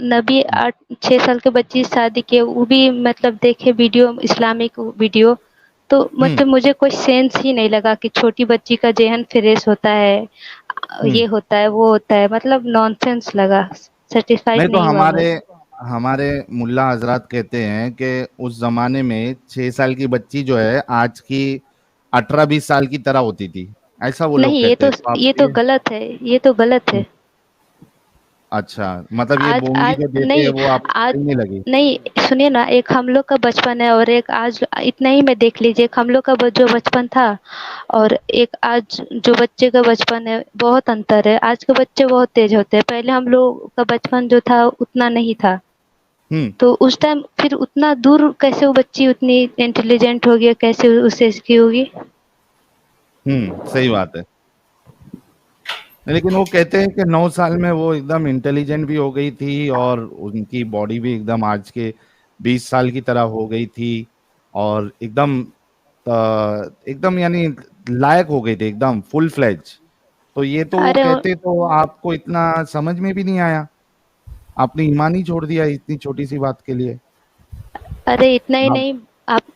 نبی 6 سال کے بچی شادی کیے، وہ بھی مطلب دیکھے ویڈیو، اسلامک ویڈیو، تو مطلب مجھے کوئی سینس ہی نہیں لگا کہ چھوٹی بچی کا ذہن فریش ہوتا ہے، یہ ہوتا ہے وہ ہوتا ہے، مطلب نان سینس لگا، سیٹسفائڈ نہیں تو نہیں ہوا میں۔ ہمارے ملا حضرات کہتے ہیں کہ اس زمانے میں 6 سال کی بچی جو ہے آج کی 18-20 سال کی طرح ہوتی تھی، ایسا وہ لوگ نہیں، کہتے ہیں، تو آپ یہ کو تو غلط ہے، یہ تو غلط ہے۔ اچھا مطلب یہ آج بونگی آج جو دیتے ہیں نہیں، وہ آپ کو آج صحیح نہیں لگی؟ نہیں، سنیے نا، ایک ہم لوگ کا بچپن ہے اور ایک آج، اتنا ہی میں دیکھ لیجیے، ایک ہم لوگ کا جو بچپن تھا اور ایک آج جو بچے کا بچپن ہے، بہت انتر ہے۔ آج کے بچے بہت تیز ہوتے ہیں، پہلے ہم لوگ کا بچپن جو تھا اتنا نہیں تھا، تو اس ٹائم پھر اتنا دور کیسے وہ بچی اتنی انٹیلیجنٹ ہوگی، کیسے اسے اس کی ہوگی؟ صحیح بات ہے، لیکن وہ کہتے ہیں کہ 9 سال میں وہ ایک دم انٹیلیجنٹ بھی ہو گئی تھی اور ان کی باڈی بھی ایک دم آج کے 20 سال کی طرح ہو گئی تھی، اور ایک دم یعنی لائق ہو گئی تھی، ایک دم فل فلیج۔ تو یہ تو وہ ارے کہتے تو آپ کو اتنا سمجھ میں بھی نہیں آیا، آپ نے ایمان ہی چھوڑ دیا اتنی چھوٹی سی بات کے لیے۔ ارے اتنا ہی نہیں،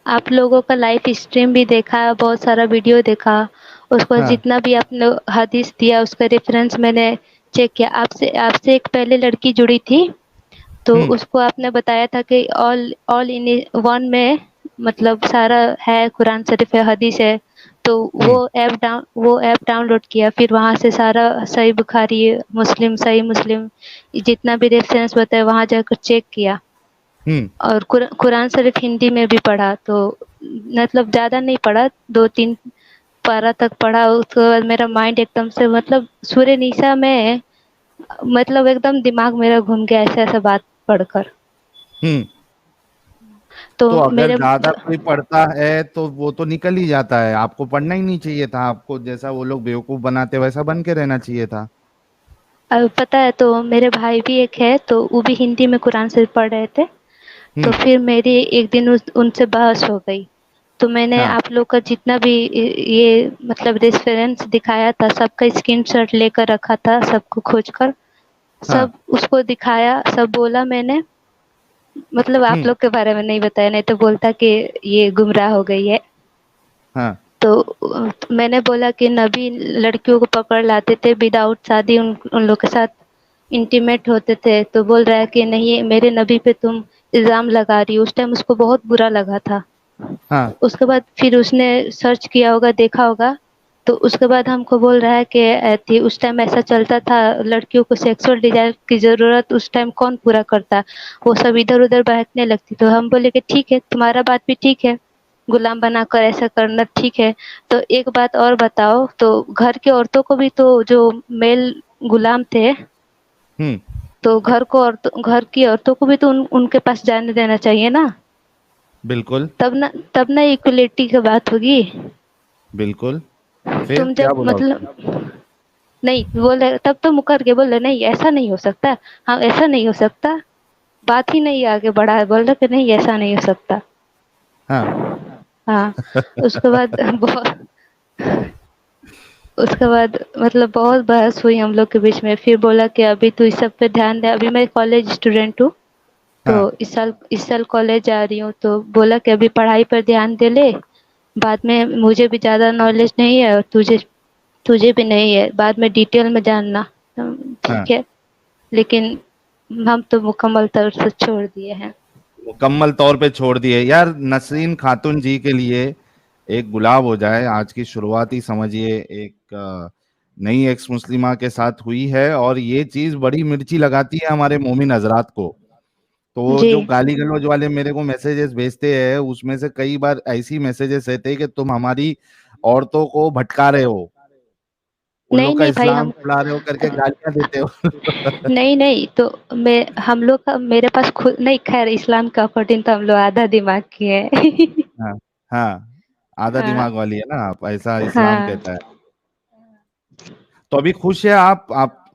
آپ لوگوں کا لائف اسٹریم بھی دیکھا، بہت سارا ویڈیو دیکھا، اس کو ہاں جتنا بھی آپ نے حدیث دیا اس کا ریفرنس میں نے چیک کیا۔ آپ سے ایک پہلے لڑکی جڑی تھی، تو اس کو آپ نے بتایا تھا کہ آل ان ون میں مطلب سارا ہے، قرآن شریف ہے، حدیث ہے، تو وہ ایپ ڈاؤن لوڈ کیا، پھر وہاں سے سارا صحیح بخاری، صحیح مسلم جتنا بھی ریفرنس بتایا وہاں جا کر چیک کیا، اور قرآن شریف ہندی میں بھی پڑھا، تو مطلب زیادہ نہیں پڑھا، 2-3 پارہ تک پڑھا، اس کے بعد میرا مائنڈ ایک دم سے مطلب سورہ نساء میں مطلب ایک دم دماغ میرا گھوم گیا ایسا بات پڑھ کر۔ تو اگر زیادہ کوئی پڑھتا ہے تو وہ تو نکل ہی جاتا ہے، آپ کو پڑھنا ہی نہیں چاہیے تھا، آپ کو جیسا وہ لوگ بیوقوف بناتے ویسا بن کے رہنا چاہیے تھا۔ پتہ ہے، تو میرے بھائی بھی ایک ہے، تو وہ بھی ہندی میں قرآن شریف پڑھ رہے تھے، تو پھر میری ایک دن ان سے بحث ہو گئی، تو میں نے ہاں آپ لوگ کا جتنا بھی یہ مطلب ریفرنس دکھایا تھا سب کا اسکرین شاٹ لے کر رکھا تھا، سب کو کھوج کر ہاں سب اس کو دکھایا، سب بولا میں نے، مطلب آپ لوگ کے بارے میں نہیں بتایا، نہیں تو بولتا کہ یہ گمراہ ہو گئی ہے۔ ہاں تو میں نے بولا کہ نبی لڑکیوں کو پکڑ لاتے تھے وداؤٹ شادی، ان لوگ کے ساتھ انٹیمیٹ ہوتے تھے، تو بول رہا ہے کہ نہیں میرے نبی پہ تم الزام لگا رہی ہو۔ اس ٹائم اس کو بہت برا لگا تھا، ہاں اس کے بعد پھر اس نے سرچ کیا ہوگا، دیکھا ہوگا، تو اس کے بعد ہم کو بول رہا ہے کہ اس ٹائم ایسا چلتا تھا، لڑکیوں کو سیکسول ڈیزائر کی ضرورت اس ٹائم کون پورا کرتا، وہ سب ادھر ادھر بہکنے لگتی، تو ہم بولے کہ ٹھیک ہے تمہارا بات بھی ٹھیک ہے، غلام بنا کر ایسا کرنا ٹھیک ہے، تو ایک بات اور بتاؤ، تو گھر کی عورتوں کو بھی تو جو میل غلام تھے، تو گھر کی عورتوں کو بھی تو ان کے پاس جانے دینا چاہیے نا، بالکل تب نہ ایکولیٹی کی بات ہوگی۔ بالکل، پھر تم کیا جب بولا اس نے؟ مطلب نہیں بولے، تب تو مکر کے بولے نہیں ایسا نہیں ہو سکتا، ہاں ایسا نہیں ہو سکتا، بات ہی نہیں آگے بڑھا ہے، بول رہا کہ نہیں ایسا نہیں ہو سکتا۔ ہاں ہاں، اس کے بعد مطلب بہت بحث ہوئی ہم لوگ کے بیچ میں، پھر بولا کہ ابھی تو اس سب پہ دھیان دے، ابھی میں کالج اسٹوڈینٹ ہوں، تو ہاں اس سال کالج جا رہی ہوں، تو بولا کہ ابھی پڑھائی پر دھیان دے لے، بعد میں مجھے بھی زیادہ نالج نہیں ہے اور تجھے بھی نہیں ہے، بعد میں ڈیٹیل میں جاننا، ہاں ٹھیک ہے، لیکن ہم تو مکمل طور سے چھوڑ دیے ہیں۔ مکمل طور پہ چھوڑ دیے یار، نسرین خاتون جی کے لیے ایک گلاب ہو جائے، آج کی شروعات ہی سمجھیے ایک نئی ایکس مسلمہ کے ساتھ ہوئی ہے، اور یہ چیز بڑی مرچی لگاتی ہے ہمارے مومن حضرات کو، تو وہ جی جو گالی گلوچ والے میرے کو میسیجز بھیجتے ہیں اس میں سے کئی بار ایسی میسیجز رہتے ہیں کہ تم ہماری عورتوں کو بھٹکا رہے ہو، ان لوگ نہیں کا نہیں بھائی، اسلام پھیلا رہے ہو کر کے گالیاں دیتے ہو۔ نہیں تو ہم لوگ کا میرے پاس خود نہیں، خیر اسلام کا اکارڈنگ تو ہم لوگ آدھا دماغ کی ہے۔ ہاں ہاں، آدھا ہاں دماغ والی ہے نا آپ، ایسا اسلام ہاں، کہتا ہے۔ تو ابھی خوش ہے آپ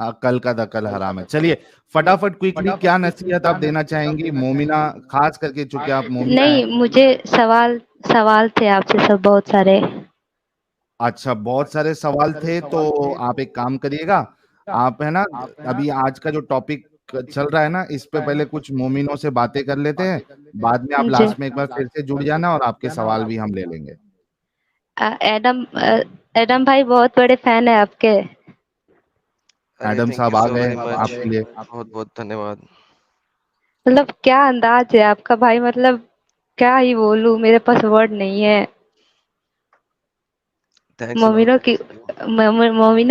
عقل کا دقل حرام ہے. چلیے فٹافٹ کوئکلی کیا نصیحت آپ دینا چاہیں گی مومنہ، خاص کر کے چونکہ آپ مومنہ ہیں؟ نہیں، مجھے سوال تھے آپ سے سب بہت سارے. اچھا بہت سارے سوال تھے، تو آپ ایک کام کریے گا، آپ ہے نا ابھی آج کا جو ٹاپک چل رہا ہے نا اس پہ پہلے کچھ مومنوں سے باتیں کر لیتے ہیں، بعد میں آپ جی. لاسٹ میں ایک بار پھر سے جڑ جانا اور آپ کے سوال بھی ہم لے لیں گے. ایڈم بھائی بہت بڑے فین ہیں آپ کے. ایڈم صاحب آ گئے آپ کے لیے. بہت بہت دھنیہ واد. مطلب کیا انداز ہے آپ کا بھائی، مطلب کیا ہی بولوں، میرے پاس ورڈ نہیں ہے. مومنوں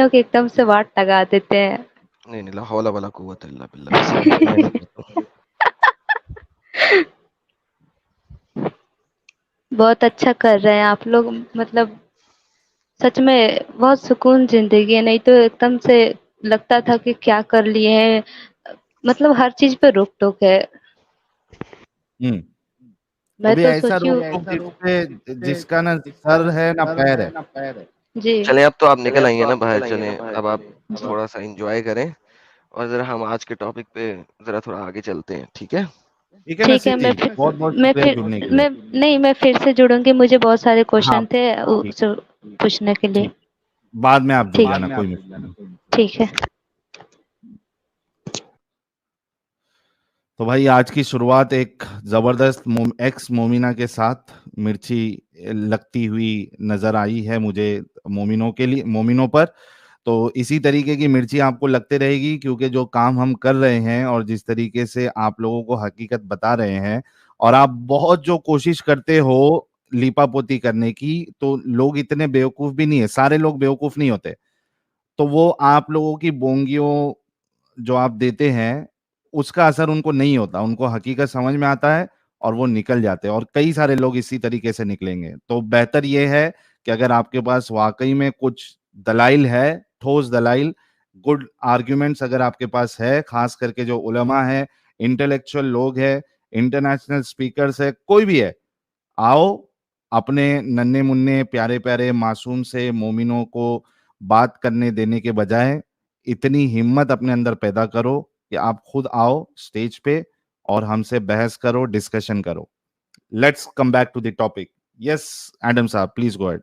کی ایک دم سے واٹ لگا دیتے ہیں. نہیں لا حول ولا قوت الا باللہ، ویسے بھی اتنا ہی نہیں. بہت اچھا کر رہے ہیں آپ لوگ، مطلب سچ میں بہت سکون زندگی ہے، نہیں تو ایک دم سے لگتا تھا کہ کیا کر لیے ہیں، مطلب ہر چیز پہ روک ٹوک ہے. میں ابھی تو ایسا سوچی روک ٹوک جس کا نہ سر ہے نہ پیر ہے. جی. چلیں اب تو آپ نکل آئی ہیں نا باہر، چلیں اب آپ تھوڑا سا انجوائے کریں اور ذرا ہم آج کے ٹاپک پہ ذرا تھوڑا آگے چلتے ہیں. ٹھیک ہے ٹھیک ہے. نصیر جی بہت بہت شکریہ جڑنے کے لیے. میں پھر سے جڑوں گی، مجھے بہت سارے ہاں کوشچن تھے پوچھنے کے لیے. ٹھیک، بعد میں آپ جڑ ٹھیک جانا، کوئی مسئلہ نہیں. ٹھیک ہے. تو بھائی آج کی شروعات ایک زبردست ایکس مومنہ کے ساتھ مرچی لگتی ہوئی نظر آئی ہے مجھے مومنوں کے لیے، مومنوں پر. تو اسی طریقے کی مرچی آپ کو لگتے رہے گی، کیونکہ جو کام ہم کر رہے ہیں اور جس طریقے سے آپ لوگوں کو حقیقت بتا رہے ہیں، اور آپ بہت جو کوشش کرتے ہو لیپا پوتی کرنے کی، تو لوگ اتنے بیوقوف بھی نہیں ہے، سارے لوگ بیوقوف نہیں ہوتے. تو وہ آپ لوگوں کی بونگیوں جو آپ دیتے ہیں اس کا اثر ان کو نہیں ہوتا، ان کو حقیقت سمجھ میں آتا ہے اور وہ نکل جاتے ہیں، اور کئی سارے لوگ اسی طریقے سے نکلیں گے. تو بہتر یہ ہے کہ اگر آپ کے پاس واقعی میں کچھ دلائل ہے، ٹھوس دلائل، گڈ آرگیومنٹس اگر آپ کے پاس ہے، خاص کر کے جو علماء ہیں، انٹلیکچوئل لوگ ہیں، انٹرنیشنل سپیکرز ہے، کوئی بھی ہے، آؤ اپنے ننے منے پیارے پیارے معصوم سے مومنوں کو بات کرنے دینے کے بجائے اتنی ہمت اپنے اندر پیدا کرو کہ آپ خود آؤ سٹیج پہ اور ہم سے بحث کرو، ڈسکشن کرو. Let's come back to the topic. Yes Adam صاحب پلیز گو اہیڈ.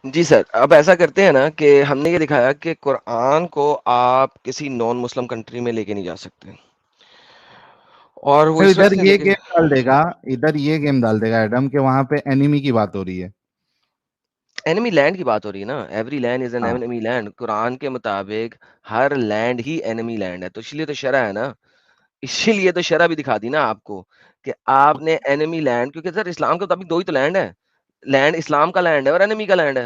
جی سر. اب ایسا کرتے ہیں نا کہ ہم نے یہ دکھایا کہ قرآن کو آپ کسی نان مسلم کنٹری میں لے کے نہیں جا سکتے، اور وہ اس وجہ ادھر سے یہ لے کے گیم ڈال دے گا، ادھر یہ گیم ڈال دے گا ایڈم کہ وہاں پہ اینیمی کی بات ہو رہی ہے. اینیمی لینڈ کی بات ہو رہی ہے نا. ایوری لینڈ از این ہاں اینیمی لینڈ. قرآن کے مطابق ہر لینڈ ہی اینیمی لینڈ ہے. تو اس لیے تو شرع ہے نا، اسی لیے تو شرع بھی دکھا دی نا آپ کو کہ آپ نے اینیمی لینڈ، کیونکہ سر اسلام کے مطابق دو ہی تو لینڈ ہے، لینڈ اسلام کا لینڈ ہے اور اینیمی کا لینڈ ہے.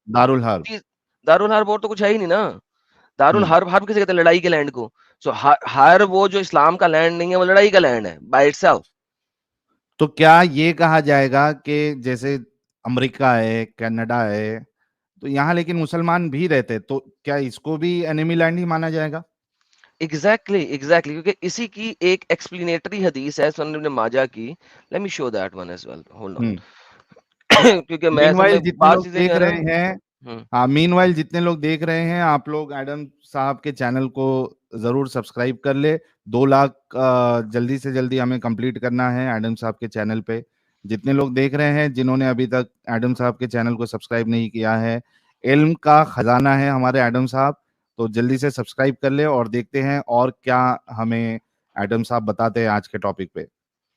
دارالحرب. دارالحرب اور تو کچھ ہے ہی نہیں نا. دارالحرب حرب کسے کہتے ہیں؟ لڑائی کے لینڈ کو. سو ہر وہ جو اسلام کا لینڈ نہیں ہے وہ لڑائی کا لینڈ ہے بائی اٹ سیلف. تو کیا یہ کہا جائے گا کہ جیسے امریکہ ہے، کینیڈا ہے، تو یہاں لیکن مسلمان بھی رہتے، تو کیا اس کو بھی اینیمی لینڈ ہی مانا جائے گا؟ ایگزیکٹلی کیونکہ اسی کی ایک ایکسپلینیٹری حدیث ہے سنن ابن ماجہ کی. Let me show that one as well. Hold on. کیونکہ میں مین اصل وائل میں جتنے بعض لوگ چیزیں جو دیکھ ہے نا. رہے ہیں، ہاں مین وائل جتنے لوگ دیکھ رہے ہیں، آپ لوگ ایڈم صاحب کے چینل کو ضرور سبسکرائب کر لے. 2 لاکھ جلدی سے جلدی ہمیں کمپلیٹ کرنا ہے ایڈم صاحب کے چینل پہ. جتنے لوگ دیکھ رہے ہیں جنہوں نے ابھی تک ایڈم صاحب کے چینل کو سبسکرائب نہیں کیا ہے، علم کا خزانہ ہے ہمارے ایڈم صاحب، تو جلدی سے سبسکرائب کر لے اور دیکھتے ہیں اور کیا ہمیں ایڈم صاحب بتاتے ہیں آج کے ٹاپک پہ.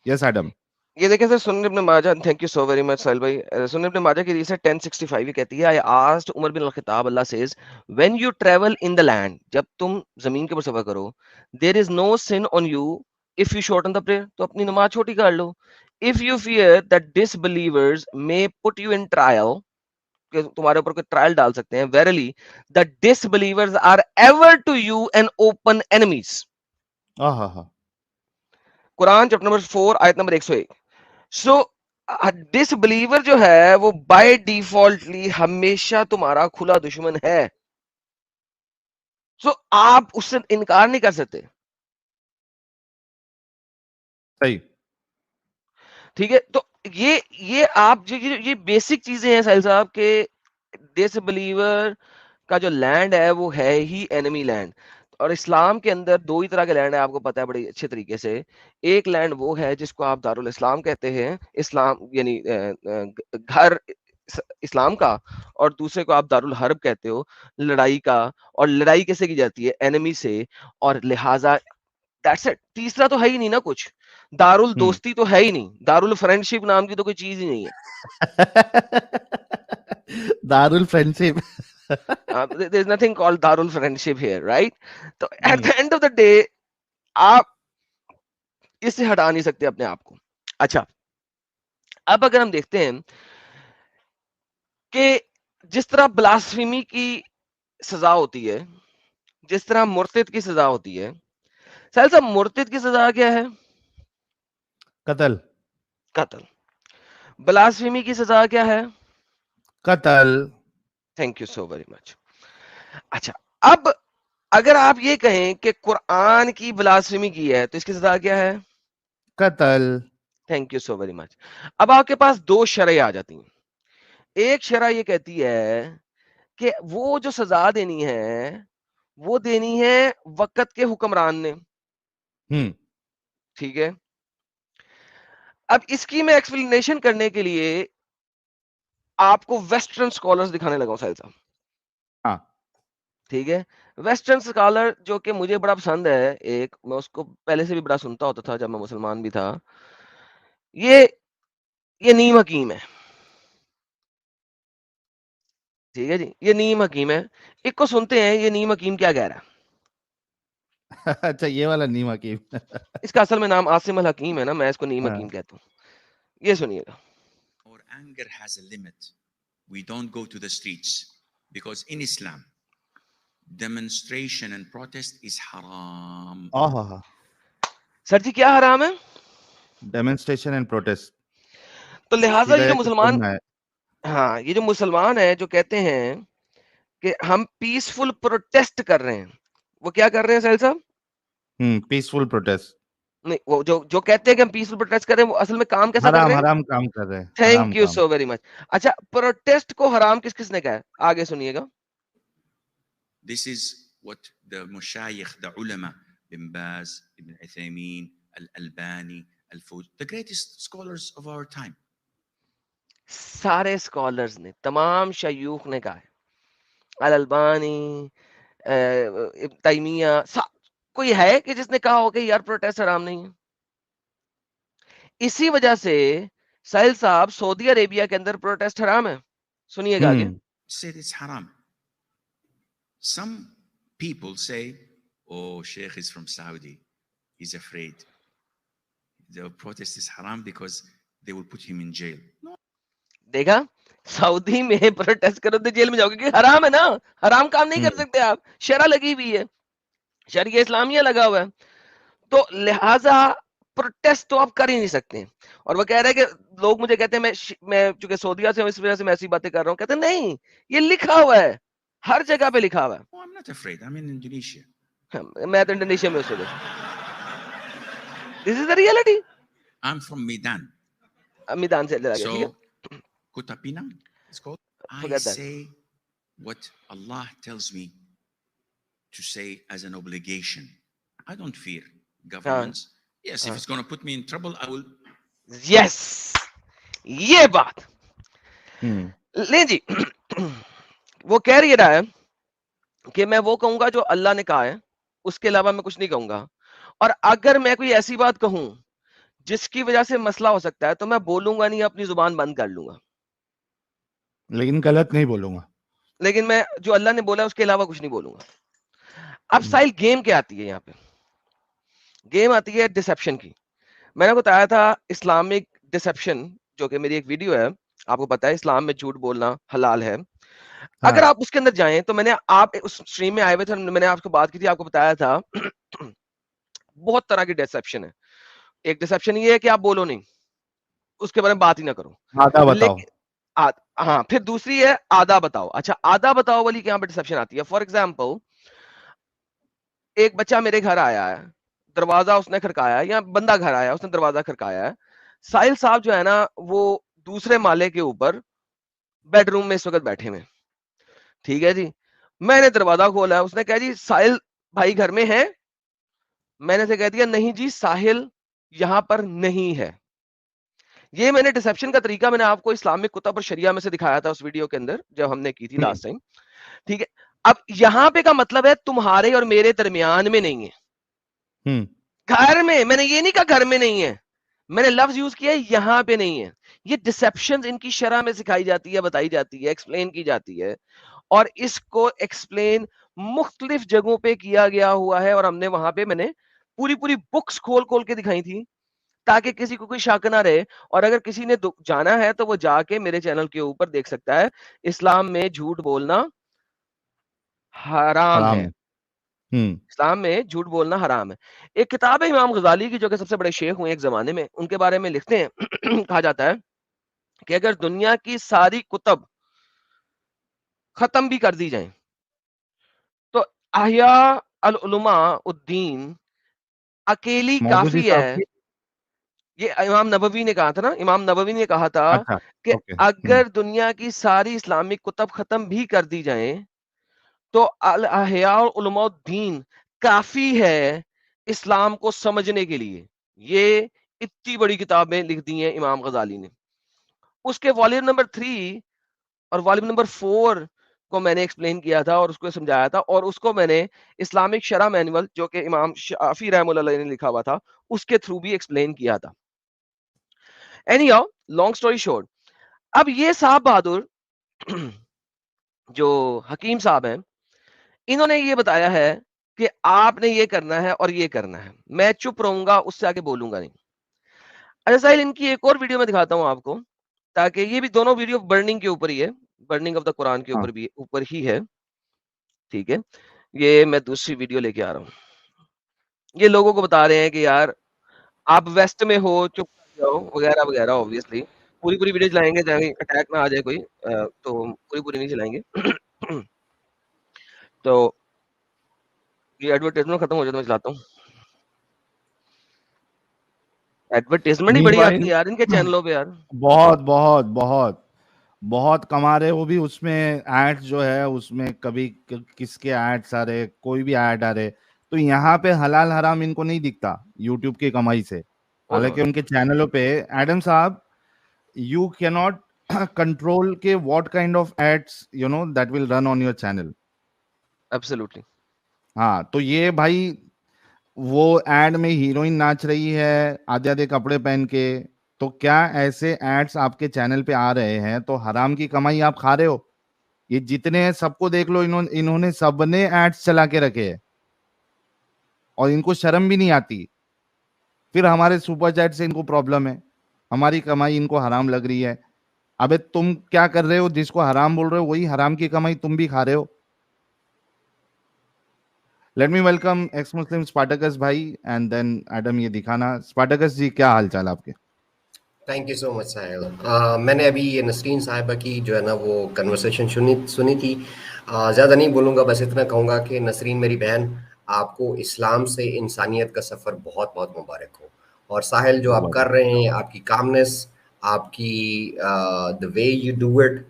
Yes Adam. یہ دیکھیں سر سنن ابن ماجہ، thank you so very much Sahil بھائی. سنن ابن ماجہ کی حدیث ہے 1065، یہ کہتی ہے I asked Umar bin al-Khattab, Allah says when you travel in the land، جب تم زمین کے اوپر سفر کرو، there is no sin on you if you shorten the prayer، تو اپنی نماز چھوٹی کر لو. if you fear that disbelievers may put you in trial، کہ تمہارے اوپر کوئی ٹرائل ڈال سکتے ہیں، verily the disbelievers are ever to you an open enemies. Quran chapter number 4 آیت نمبر 101. سو ڈس بلیور جو ہے وہ بائی ڈیفالٹلی ہمیشہ تمہارا کھلا دشمن ہے. سو آپ اس سے انکار نہیں کر سکتے. صحیح. ٹھیک ہے. تو یہ آپ یہ بیسک چیزیں ہیں ساحل صاحب کے ڈس بلیور کا جو لینڈ ہے وہ ہے ہی اینمی لینڈ. اور اسلام کے اندر دو ہی طرح کے لینڈ ہے, آپ کو پتا ہے بڑے اچھے طریقے سے. ایک لینڈ وہ ہے جس کو آپ دارالاسلام کہتے ہیں, اسلام یعنی گھر اسلام کا, اور دوسرے کو آپ دارالحرب کہتے ہو, لڑائی کا. اور لڑائی کیسے کی جاتی ہے؟ اینمی سے. اور لہٰذا دیٹس اٹ. تیسرا تو ہے ہی نہیں نا کچھ. دارالدوستی تو ہے ہی نہیں, دارالفرینڈشپ نام کی تو کوئی چیز ہی نہیں ہے. دارال friendship. there is nothing called darul friendship here, right? تو at the end of the day آپ اس سے ہٹا نہیں سکتے اپنے آپ کو. اچھا, اب اگر ہم دیکھتے ہیں کہ جس طرح بلاسفیمی کی سزا ہوتی ہے, جس طرح مرتد کی سزا ہوتی ہے, سہیل صاحب مرتد کی سزا کیا ہے؟ قتل. قتل. بلاسفیمی کی سزا کیا ہے؟ قتل. تھینک یو سو ویری مچ. اچھا, اب اگر آپ یہ کہیں کہ قرآن کی بلاسفیمی کی ہے تو اس کی سزا کیا ہے؟ قتل. تھینک یو سو ویری مچ. اب آپ کے پاس دو شرعیں آ جاتی ہیں. ایک شرع یہ کہتی ہے کہ وہ جو سزا دینی ہے وہ دینی ہے وقت کے حکمران نے. ٹھیک ہے. اب اس کی میں ایکسپلینیشن کرنے کے لیے آپ کو ویسٹرن اسکالرز دکھانے لگا ہوں ساحل صاحب. ہاں ٹھیک ہے. ویسٹرن اسکالر جو کہ مجھے بڑا پسند ہے, ایک میں اس کو پہلے سے بھی بڑا سنتا ہوتا تھا جب میں مسلمان بھی تھا, یہ نیم حکیم ہے. ٹھیک ہے جی, یہ نیم حکیم ہے. ایک کو سنتے ہیں یہ نیم حکیم کیا کہہ رہا ہے. اچھا, یہ والا نیم حکیم. اس کا اصل میں نام عاصم الحکیم ہے نا, میں اس کو نیم حکیم کہتا ہوں. یہ سنیے گا. Our anger has a limit. We don't go to the streets because in Islam, demonstration and protest is haram. سر جی کیا حرام ہے؟ Demonstration and protest. تو لہٰذا یہ جو مسلمان, ہاں یہ جو مسلمان ہیں جو کہتے ہیں کہ ہم پیسفل پروٹیسٹ کر رہے ہیں, وہ کیا کر رہے ہیں سہیل صاحب؟ پیسفل پروٹیسٹ نہیں, وہ جو کہتے ہیں کہ ہم پیسفل پروٹیسٹ کر رہے ہیں وہ اصل میں کام کیسا کر رہے ہیں؟ حرام کام کر رہے ہیں. تھینک یو سو ویری مچ. اچھا, پروٹیسٹ کو حرام کس کس نے کہا ہے؟ آگے سنیے گا. This is what the Mushayikh, the ulama, Ibn Baz, Ibn Uthaymeen, Al-Albani, Al-Fawzi, the greatest scholars of our time. سارے اسکالرز نے, تمام شیوخ نے کہا ہے. الالبانی, ابن تیمیہ, کوئی ہے کہ جس نے کہا ہو کہ یار پروٹیسٹ حرام نہیں ہے؟ اسی وجہ سے ساحل صاحب سعودی عربیہ کے اندر پروٹیسٹ حرام ہے. سنیے گا آگے. Said it's haram. Some people say, oh, Sheikh is from Saudi, he's afraid. The protest is haram because they will put him in jail. No. دیکھا, سعودی میں پروٹیسٹ کرو تو جیل میں جاؤ گے, کیونکہ حرام ہے نا, حرام کام نہیں کر سکتے آپ, شرع لگی ہوئی ہے, شریعہ اسلامیہ لگا ہوا ہے, تو لہٰذا پروٹیسٹ تو آپ کر ہی نہیں سکتے. اور وہ کہہ رہے کہ لوگ مجھے کہتے ہیں میں چونکہ سعودیہ سے ہوں اس وجہ سے میں ایسی باتیں کر رہا ہوں, کہتے ہیں نہیں, یہ لکھا ہوا ہے, ہر جگہ پہ لکھا ہوا ہے. Oh, I'm not afraid. I'm in Indonesia. میں تو انڈونیشیا میں اس وجہ سے. This is the reality. I'm from Medan. میدان سے لگا گیا. ٹھیک ہے. So, Kota Pinang, it's called. I Forget that. say what Allah tells me to say as an obligation. I don't fear governments. Yes, if it's going to put me in trouble, I will. Yes, یہ بات. لیں جی, وہ کہہ رہا ہے کہ میں وہ کہوں گا جو اللہ نے کہا ہے, اس کے علاوہ میں کچھ نہیں کہوں گا. اور اگر میں کوئی ایسی بات کہوں جس کی وجہ سے مسئلہ ہو سکتا ہے تو میں بولوں گا نہیں, اپنی زبان بند کر لوں گا, لیکن غلط نہیں بولوں گا. لیکن میں جو اللہ نے بولا اس کے علاوہ کچھ نہیں بولوں گا. اب سائل گیم کیا آتی ہے یہاں پہ؟ گیم آتی ہے ڈسپشن کی. میں نے بتایا تھا اسلامک ڈسپشن, جو کہ میری ایک ویڈیو ہے, آپ کو پتا ہے اسلام میں جھوٹ بولنا حلال ہے. اگر آپ اس کے اندر جائیں تو میں نے, آپ اس اسٹریم میں آئے ہوئے تھے, میں نے آپ کو بات کی تھی, آپ کو بتایا تھا بہت طرح کی ڈسپشن ہے. ایک ڈسپشن یہ ہے کہ آپ بولو نہیں, اس کے بارے میں بات ہی نہ کرو, آدھا بتاؤ. ہاں, پھر دوسری ہے آدھا بتاؤ. اچھا, آدھا بتاؤ والی یہاں پہ ڈسپشن آتی ہے. فار ایگزامپل, ایک بچہ میرے گھر آیا ہے, دروازہ اس نے کھڑکایا, یا بندہ گھر آیا اس نے دروازہ کھڑکایا ہے. ساحل صاحب جو ہے نا وہ دوسرے مالے کے اوپر بیڈ روم میں اس وقت بیٹھے ہوئے. ٹھیک ہے جی, میں نے دروازہ کھولا, اس نے کہا جی ساحل بھائی گھر میں ہیں. میں نے سے کہہ دیا نہیں جی ساحل یہاں پر نہیں ہے. یہ میں نے ڈسپشن کا طریقہ میں نے آپ کو اسلامک کتب اور شریعہ میں سے دکھایا تھا اس ویڈیو کے اندر جب ہم نے کی تھی لاسٹ ٹائم. ٹھیک ہے, اب یہاں پہ کا مطلب ہے تمہارے اور میرے درمیان میں نہیں ہے, گھر میں نے یہ نہیں کہا گھر میں نہیں ہے, میں نے لفظ یوز کیا ہے یہاں پہ نہیں ہے. یہ ڈسپشن ان کی شرح میں سکھائی جاتی ہے, بتائی جاتی ہے, ایکسپلین کی جاتی ہے, اور اس کو ایکسپلین مختلف جگہوں پہ کیا گیا ہوا ہے, اور ہم نے وہاں پہ میں نے پوری بکس کھول کھول کے دکھائی تھی تاکہ کسی کو کوئی شک نہ رہے. اور اگر کسی نے جانا ہے تو وہ جا کے میرے چینل کے اوپر دیکھ سکتا ہے. اسلام میں جھوٹ بولنا حرام ہے, اسلام میں جھوٹ بولنا حرام ہے. ایک کتاب ہے امام غزالی کی جو کہ سب سے بڑے شیخ ہوئے ایک زمانے میں, ان کے بارے میں لکھتے ہیں کہا جاتا ہے کہ اگر دنیا کی ساری کتب ختم بھی کر دی جائیں تو احیاء العلماء الدین اکیلی مودودی کافی صاحب ہے. کی. یہ امام نبوی نے کہا تھا نا, امام نبوی نے کہا تھا اچھا, کہ اوکے. اگر دنیا کی ساری اسلامک کتب ختم بھی کر دی جائیں تو الاحیاء علماء الدین کافی ہے اسلام کو سمجھنے کے لیے. یہ اتنی بڑی کتابیں لکھ دی ہیں امام غزالی نے. اس کے والیوم نمبر 3 اور والیوم نمبر 4 کو میں نے ایکسپلین کیا تھا اور اس کو سمجھایا تھا, اور اس کو میں نے اسلامک شرح مینول جو کہ امام شافعی رحمہ اللہ علیہ نے لکھا ہوا تھا اس کے تھرو بھی ایکسپلین کیا تھا. Any how long story short, اب یہ صاحب بہادر جو حکیم صاحب ہیں انہوں نے یہ بتایا ہے کہ آپ نے یہ کرنا ہے اور یہ کرنا ہے. میں چپ رہوں گا, اس سے آگے بولوں گا نہیں. اچھا ساحل, ان کی ایک اور ویڈیو میں دکھاتا ہوں آپ کو, تاکہ یہ بھی دونوں ویڈیو برننگ کے اوپر ہی ہے, برننگ آف دا قرآن کے اوپر ہی ہے. ٹھیک ہے, یہ میں دوسری ویڈیو لے کے آ رہا ہوں. یہ لوگوں کو بتا رہے ہیں کہ یار آپ ویسٹ میں ہو, چپ کر جاؤ وغیرہ وغیرہ. اوبویسلی پوری ویڈیو چلائیں گے جائیں اٹیک نہ آ جائے کوئی, تو پوری نہیں چلائیں گے. تو یہ ایڈورٹائزمنٹ ختم ہو جائے تو میں چلاتا ہوں. ایڈورٹائزمنٹ ہی نہیں بڑی بھائی, آتی ہے یار ان کے چینلوں پہ یار. بہت بہت بہت بہت کما رہے. وہ بھی اس میں ایڈ جو ہے اس میں کبھی کس کے ایڈس آ رہے, کوئی بھی ایڈ آ رہے, تو یہاں پہ حلال حرام ان کو نہیں دکھتا یوٹیوب کی کمائی سے. حالانکہ ان کے چینلوں پہ ایڈم صاحب you cannot control ke what kind of ads that will run on your channel. Absolutely. ہاں, تو یہ بھائی وہ ایڈ میں ہیروئن ناچ رہی ہے آدھے آدھے کپڑے پہن کے, تو کیا ایسے ایڈس آپ کے چینل پہ آ رہے ہیں تو حرام کی کمائی آپ کھا رہے ہو؟ یہ جتنے ہیں سب کو دیکھ لو, انہوں نے سب نے ایڈس چلا کے رکھے ہیں اور ان کو شرم بھی نہیں آتی. پھر ہمارے سپر چیٹ سے ان کو پرابلم ہے, ہماری کمائی ان کو حرام لگ رہی ہے. ابے تم کیا کر رہے ہو؟ جس کو حرام بول رہے ہو وہی حرام کی کمائی تم بھی کھا رہے ہو. Let me welcome ex Muslim Spartacus بھائی اینڈ دین ایڈم. یہ دکھانا اسپارٹکس جی, کیا حال چال آپ کے؟ تھینک یو سو مچ ساحل. میں نے ابھی یہ نسرین صاحبہ کی جو ہے نا وہ کنورسیشن سنی تھی. زیادہ نہیں بولوں گا, بس اتنا کہوں گا کہ نسرین میری بہن, آپ کو اسلام سے انسانیت کا سفر بہت بہت مبارک ہو. اور ساحل جو آپ کر رہے ہیں, آپ کی کامنس, آپ کی the way you do it,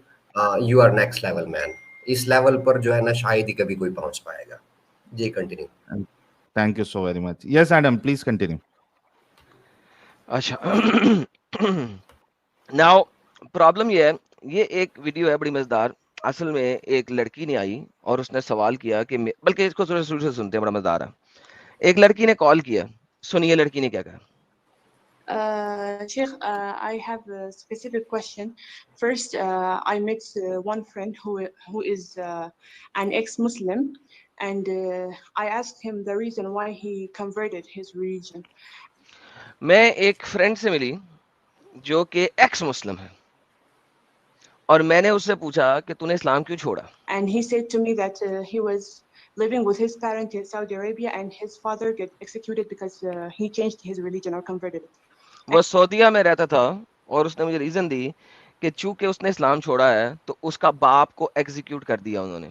you are next level man. اس لیول پر جو ہے نا شاید ہی کبھی کوئی پہنچ پائے گا. جی continue. Thank you so very much. Yes Adam please continue. اچھا ناؤ پرابلم یہ ہے, یہ ایک ویڈیو ہے بڑی مزیدار. اصل میں ایک لڑکی نے آئی اور اس نے سوال کیا کہ بلکہ اس کو شروع سے سنتے ہیں, بڑا مزیدار ہے. ایک لڑکی نے کال کیا, سنیے لڑکی نے کیا کہا. Sheikh, I have a specific question. First, I met one friend who is an ex-Muslim, and I asked him the reason why he converted his religion. میں ایک فرینڈ سے ملی جو کہ ایکس مسلم ہے, اور میں نے اس سے پوچھا کہ تو نے اسلام کیوں چھوڑا. And he said to me that he was living with his parents in Saudi Arabia and his father get executed because he changed his religion or converted it. وہ سعودیہ میں رہتا تھا اور اس نے مجھے ریزن دی کہ چونکہ اس نے اسلام چھوڑا ہے تو اس کا باپ کو ایگزیکیوٹ کر دیا انہوں نے.